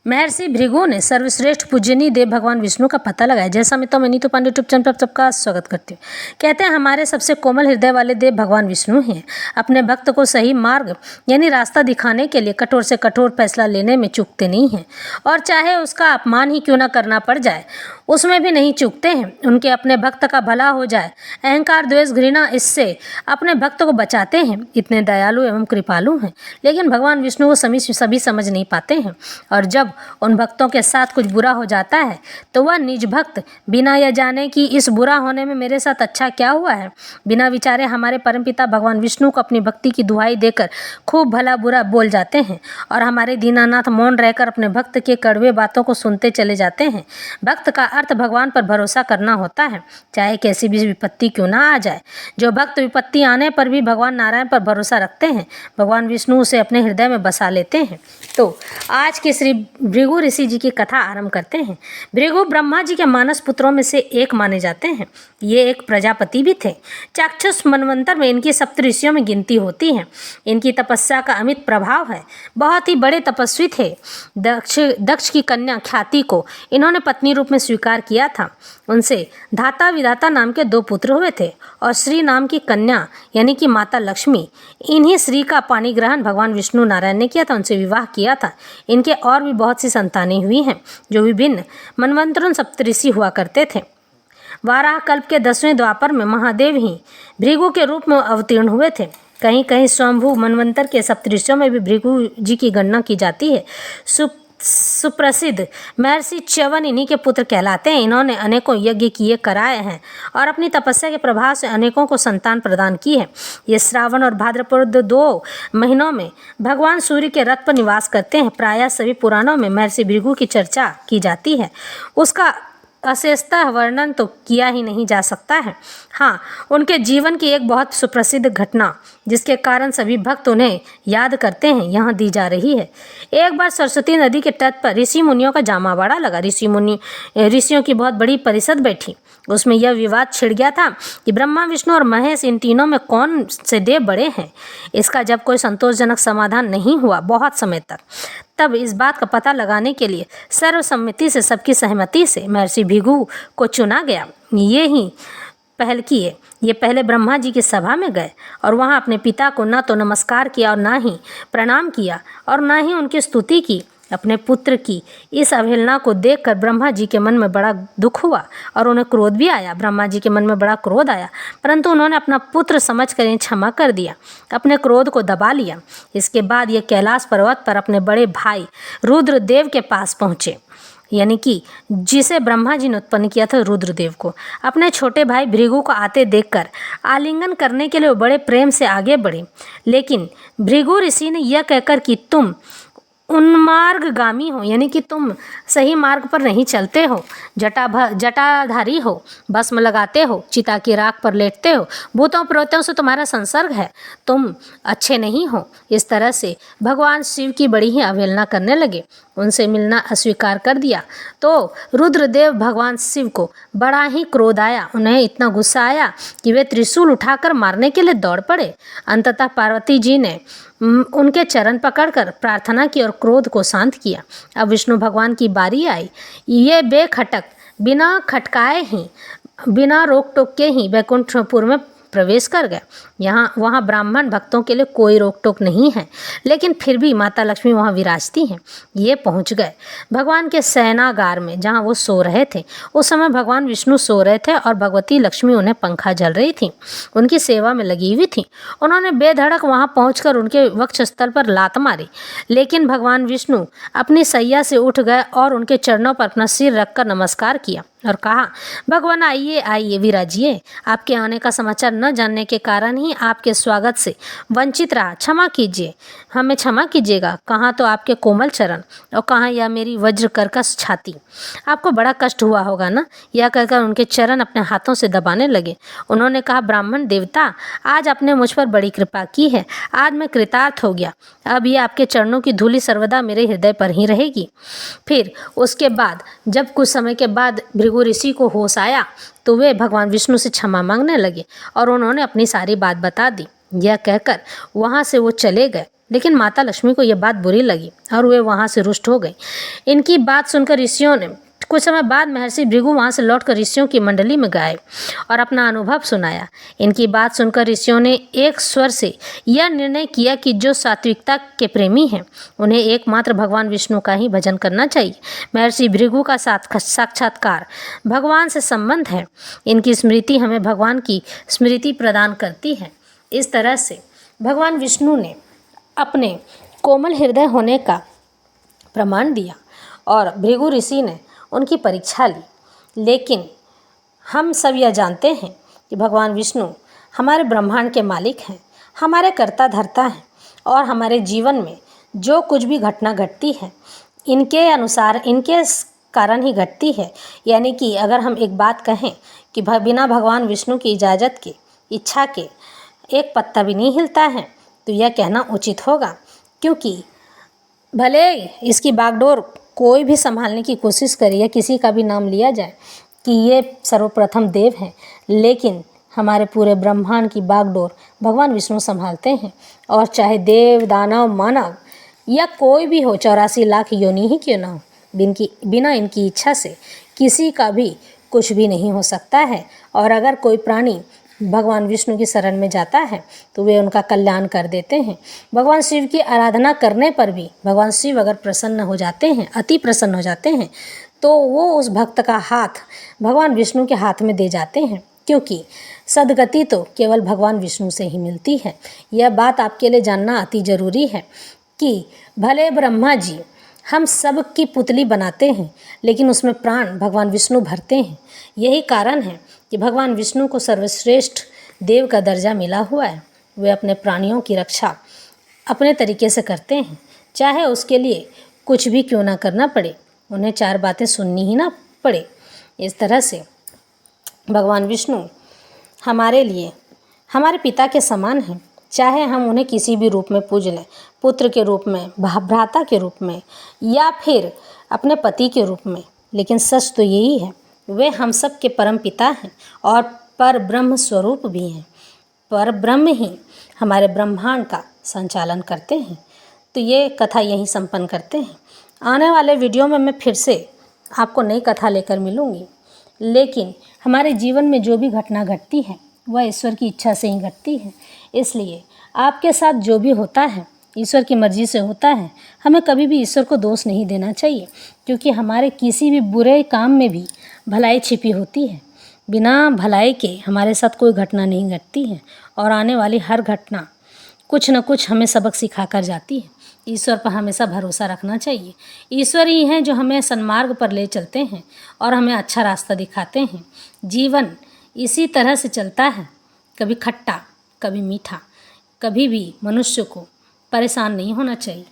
महर्षि भृगु ने सर्वश्रेष्ठ पूजनीय देव भगवान विष्णु का पता लगाया। जैसा मैं नीतू पांडे यूट्यूब चैनल पर सबका स्वागत करती हूँ। कहते हैं हमारे सबसे कोमल हृदय वाले देव भगवान विष्णु हैं। अपने भक्त को सही मार्ग यानी रास्ता दिखाने के लिए कठोर से कठोर फैसला लेने में चूकते नहीं हैं, और चाहे उसका अपमान ही क्यों न करना पड़ जाए उसमें भी नहीं चूकते हैं। उनके अपने भक्त का भला हो जाए, अहंकार द्वेष घृणा इससे अपने भक्त को बचाते हैं। इतने दयालु एवं कृपालु हैं, लेकिन भगवान विष्णु को सभी समझ नहीं पाते हैं, और जब उन भक्तों के साथ कुछ बुरा हो जाता है तो वह निज भक्त बिना यह जाने कि इस बुरा होने में मेरे साथ अच्छा क्या हुआ है, बिना विचारे हमारे परमपिता भगवान विष्णु को अपनी भक्ति की दुहाई देकर खूब भला बुरा बोल जाते हैं, और हमारे दीनानाथ मौन रहकर अपने भक्त के कड़वे बातों को सुनते चले जाते हैं। भक्त का अर्थ भगवान पर भरोसा करना होता है, चाहे कैसी भी विपत्ति क्यों ना आ जाए। जो भक्त विपत्ति आने पर भी भगवान नारायण पर भरोसा रखते हैं, भगवान विष्णु उसे अपने हृदय में बसा लेते हैं। तो आज के श्री भृगु ऋषि जी की कथा आरंभ करते हैं। भृगु ब्रह्मा जी के मानस पुत्रों में से एक माने जाते हैं। ये एक प्रजापति भी थे। चाक्षुष मनवंतर में इनकी सप्त ऋषियों में गिनती होती है। इनकी तपस्या का अमित प्रभाव है। बहुत ही बड़े तपस्वी थे। दक्ष की कन्या ख्याति को इन्होंने पत्नी रूप में स्वीकार किया था। उनसे धाता विधाता नाम के 2 पुत्र हुए थे, और श्री नाम की कन्या यानी कि माता लक्ष्मी। इन्हीं श्री का पाणी ग्रहण भगवान विष्णु नारायण ने किया था, उनसे विवाह किया था। इनके और भी बहुत सी संतानें हुई हैं, जो विभिन्न मनवंतरों सप्तऋषि हुआ करते थे। वाराह कल्प के 10वें द्वापर में महादेव ही भृगु के रूप में अवतीर्ण हुए थे। कहीं कहीं स्वयंभू मनवंतर के सप्तऋषियों में भी भृगु जी की गणना की जाती है। सुप्रसिद्ध महर्षि च्यवन इन्हीं के पुत्र कहलाते हैं। इन्होंने अनेकों यज्ञ किए कराए हैं, और अपनी तपस्या के प्रभाव से अनेकों को संतान प्रदान की है। ये श्रावण और भाद्रपद 2 महीनों में भगवान सूर्य के रथ पर निवास करते हैं। प्रायः सभी पुराणों में महर्षि भृगु की चर्चा की जाती है। उसका अशेषतः वर्णन तो किया ही नहीं जा सकता है। हाँ, उनके जीवन की एक बहुत सुप्रसिद्ध घटना जिसके कारण सभी भक्त उन्हें याद करते हैं यहाँ दी जा रही है। एक बार सरस्वती नदी के तट पर ऋषि मुनियों का जामावाड़ा लगा। ऋषियों की बहुत बड़ी परिषद बैठी। उसमें यह विवाद छिड़ गया था कि ब्रह्मा विष्णु और महेश इन तीनों में कौन से देव बड़े हैं। इसका जब कोई संतोषजनक समाधान नहीं हुआ बहुत समय तक, तब इस बात का पता लगाने के लिए सर्वसम्मति से सबकी सहमति से महर्षि भृगु को चुना गया। ये ही पहल किए। ये पहले ब्रह्मा जी की सभा में गए, और वहाँ अपने पिता को न तो नमस्कार किया और न ही प्रणाम किया, और न ही उनकी स्तुति की। अपने पुत्र की इस अवहेलना को देखकर ब्रह्मा जी के मन में बड़ा दुख हुआ, और उन्हें क्रोध भी आया। ब्रह्मा जी के मन में बड़ा क्रोध आया, परंतु उन्होंने अपना पुत्र समझकर इन्हें क्षमा कर दिया, अपने क्रोध को दबा लिया। इसके बाद ये कैलाश पर्वत पर अपने बड़े भाई रुद्रदेव के पास पहुँचे, यानी कि जिसे ब्रह्मा जी ने उत्पन्न किया था, रुद्रदेव को। अपने छोटे भाई भृगु को आते देखकर आलिंगन करने के लिए वो बड़े प्रेम से आगे बढ़े, लेकिन भृगु ऋषि ने यह कहकर कि तुम उन्मार्गगामी हो, यानी कि तुम सही मार्ग पर नहीं चलते हो, जटाधारी हो, भस्म लगाते हो, चिता की राख पर लेटते हो, भूतों प्रेतों से तुम्हारा संसर्ग है, तुम अच्छे नहीं हो। इस तरह से भगवान शिव की बड़ी ही अवहेलना करने लगे। उनसे मिलना अस्वीकार कर दिया तो रुद्रदेव भगवान शिव को बड़ा ही क्रोध आया। उन्हें इतना गुस्सा आया कि वे त्रिशूल उठाकर मारने के लिए दौड़ पड़े। अंततः पार्वती जी ने उनके चरण पकड़कर प्रार्थना की और क्रोध को शांत किया। अब विष्णु भगवान की बारी आई। ये बेखटक बिना खटकाए ही, बिना रोक टोक के ही वैकुंठपुर में प्रवेश कर गए। वहाँ ब्राह्मण भक्तों के लिए कोई रोक टोक नहीं है, लेकिन फिर भी माता लक्ष्मी वहाँ विराजती हैं। ये पहुँच गए भगवान के शयनागार में, जहाँ वो सो रहे थे। उस समय भगवान विष्णु सो रहे थे, और भगवती लक्ष्मी उन्हें पंखा झल रही थी, उनकी सेवा में लगी हुई थी। उन्होंने बेधड़क वहाँ पहुँचकर उनके वक्षस्थल पर लात मारी, लेकिन भगवान विष्णु अपनी सैया से उठ गए और उनके चरणों पर अपना सिर रखकर नमस्कार किया और कहा, भगवान आइए आइए विराजिए। आपके आने का समाचार न जानने के कारण ही आपके स्वागत से वंचित रहा। क्षमा कीजिए, हमें क्षमा कीजिएगा। कहाँ तो आपके कोमल चरण, और कहाँ यह मेरी वज्र कर्कश छाती। आपको बड़ा कष्ट हुआ होगा ना। यह कहकर उनके चरण अपने हाथों से दबाने लगे। उन्होंने कहा, ब्राह्मण देवता, आज आपने मुझ पर बड़ी कृपा की है। आज मैं कृतार्थ हो गया। अब ये आपके चरणों की धूलि सर्वदा मेरे हृदय पर ही रहेगी। फिर उसके बाद जब कुछ समय के बाद भृगु ऋषि को होश आया तो वे भगवान विष्णु से क्षमा मांगने लगे, और उन्होंने अपनी सारी बात बता दी। यह कहकर वहाँ से वो चले गए। लेकिन माता लक्ष्मी को यह बात बुरी लगी और वे वहाँ से रुष्ट हो गई। इनकी बात सुनकर ऋषियों ने कुछ समय बाद महर्षि भृगु वहाँ से लौटकर ऋषियों की मंडली में गए और अपना अनुभव सुनाया। इनकी बात सुनकर ऋषियों ने एक स्वर से यह निर्णय किया कि जो सात्विकता के प्रेमी हैं उन्हें एकमात्र भगवान विष्णु का ही भजन करना चाहिए। महर्षि भृगु का साक्षात्कार भगवान से संबंध है। इनकी स्मृति हमें भगवान की स्मृति प्रदान करती है। इस तरह से भगवान विष्णु ने अपने कोमल हृदय होने का प्रमाण दिया और भृगु ऋषि ने उनकी परीक्षा ली। लेकिन हम सब यह जानते हैं कि भगवान विष्णु हमारे ब्रह्मांड के मालिक हैं, हमारे कर्ता धर्ता हैं और हमारे जीवन में जो कुछ भी घटना घटती है इनके अनुसार, इनके कारण ही घटती है। यानी कि अगर हम एक बात कहें कि बिना भगवान विष्णु की इजाज़त के, इच्छा के एक पत्ता भी नहीं हिलता है तो यह कहना उचित होगा, क्योंकि भले इसकी बागडोर कोई भी संभालने की कोशिश करे या किसी का भी नाम लिया जाए कि ये सर्वप्रथम देव हैं, लेकिन हमारे पूरे ब्रह्मांड की बागडोर भगवान विष्णु संभालते हैं। और चाहे देव, दानव, मानव या कोई भी हो, 84 लाख योनि ही क्यों ना हो, बिना इनकी इच्छा से किसी का भी कुछ भी नहीं हो सकता है। और अगर कोई प्राणी भगवान विष्णु की शरण में जाता है तो वे उनका कल्याण कर देते हैं। भगवान शिव की आराधना करने पर भी भगवान शिव अगर प्रसन्न हो जाते हैं, अति प्रसन्न हो जाते हैं, तो वो उस भक्त का हाथ भगवान विष्णु के हाथ में दे जाते हैं, क्योंकि सद्गति तो केवल भगवान विष्णु से ही मिलती है। यह बात आपके लिए जानना अति ज़रूरी है कि भले ब्रह्मा जी हम सब की पुतली बनाते हैं, लेकिन उसमें प्राण भगवान विष्णु भरते हैं। यही कारण है कि भगवान विष्णु को सर्वश्रेष्ठ देव का दर्जा मिला हुआ है। वे अपने प्राणियों की रक्षा अपने तरीके से करते हैं, चाहे उसके लिए कुछ भी क्यों ना करना पड़े, उन्हें 4 बातें सुननी ही ना पड़े। इस तरह से भगवान विष्णु हमारे लिए हमारे पिता के समान हैं, चाहे हम उन्हें किसी भी रूप में पूज लें, पुत्र के रूप में, भ्राता के रूप में या फिर अपने पति के रूप में। लेकिन सच तो यही है, वे हम सब के परम पिता हैं और पर ब्रह्म स्वरूप भी हैं। पर ब्रह्म ही हमारे ब्रह्मांड का संचालन करते हैं। तो ये कथा यहीं संपन्न करते हैं। आने वाले वीडियो में मैं फिर से आपको नई कथा लेकर मिलूँगी, लेकिन हमारे जीवन में जो भी घटना घटती है वह ईश्वर की इच्छा से ही घटती है। इसलिए आपके साथ जो भी होता है ईश्वर की मर्ज़ी से होता है। हमें कभी भी ईश्वर को दोष नहीं देना चाहिए, क्योंकि हमारे किसी भी बुरे काम में भी भलाई छिपी होती है। बिना भलाई के हमारे साथ कोई घटना नहीं घटती है और आने वाली हर घटना कुछ न कुछ हमें सबक सिखा कर जाती है। ईश्वर पर हमेशा भरोसा रखना चाहिए। ईश्वर ही हैं जो हमें सन्मार्ग पर ले चलते हैं और हमें अच्छा रास्ता दिखाते हैं। जीवन इसी तरह से चलता है, कभी खट्टा, कभी मीठा। कभी भी मनुष्य को परेशान नहीं होना चाहिए।